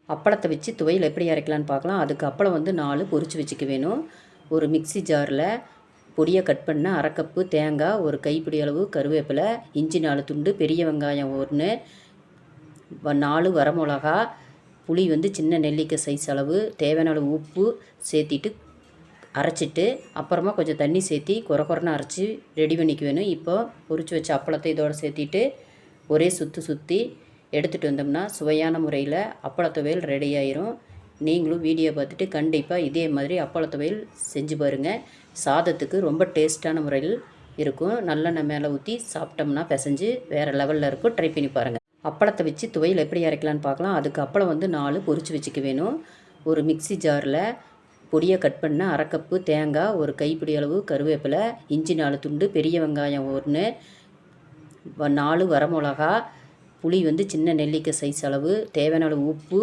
அப்பளத்தை வச்சு துவையல் எப்படி அரைக்கலான்னு பார்க்கலாம். அதுக்கு அப்பளம் வந்து 4 பொரிச்சு வச்சுக்க வேணும். ஒரு மிக்ஸி ஜாரில் பொடியை கட் பண்ண அரை கப்பு தேங்காய், ஒரு கைப்பிடி அளவு கருவேப்பிலை, இஞ்சி 4 துண்டு, பெரிய வெங்காயம் 1, 4 வரமிளகா, புளி வந்து சின்ன நெல்லிக்காய் சைஸ் அளவு, தேவையான அளவு உப்பு சேர்த்திட்டு அரைச்சிட்டு அப்புறமா கொஞ்சம் தண்ணி சேர்த்தி கொரன்னு அரைச்சி ரெடி பண்ணிக்க வேணும். இப்போ பொரிச்சு வச்ச அப்பளத்தை இதோடு சேர்த்திட்டு ஒரே சுற்றி எடுத்துகிட்டு வந்தோம்னா சுவையான முறையில் அப்பள துவையல் ரெடி ஆயிரும். நீங்களும் வீடியோ பார்த்துட்டு கண்டிப்பாக இதே மாதிரி அப்பள துவையல் செஞ்சு பாருங்கள். சாதத்துக்கு ரொம்ப டேஸ்ட்டான முறையில் இருக்கும். நல்லெண்ணெய் மேலே ஊற்றி சாப்பிட்டோம்னா பிசைஞ்சு வேறு லெவலில் இருக்கும். ட்ரை பண்ணி பாருங்கள். அப்பளத்தை வச்சு துவையல் எப்படி அரைக்கலான்னு பார்க்கலாம். அதுக்கு அப்பளம் வந்து 4 பொரிச்சு வச்சுக்க வேணும். ஒரு மிக்ஸி ஜாரில் பொடியை கட் பண்ண அரை கப்பு தேங்காய், ஒரு கைப்பிடி அளவு கருவேப்பிலை, இஞ்சி 4 துண்டு, பெரிய வெங்காயம் 1, 4 வரமிளகா, புளி வந்து சின்ன நெல்லிக்காய் சைஸ் அளவு, தேவையான அளவு உப்பு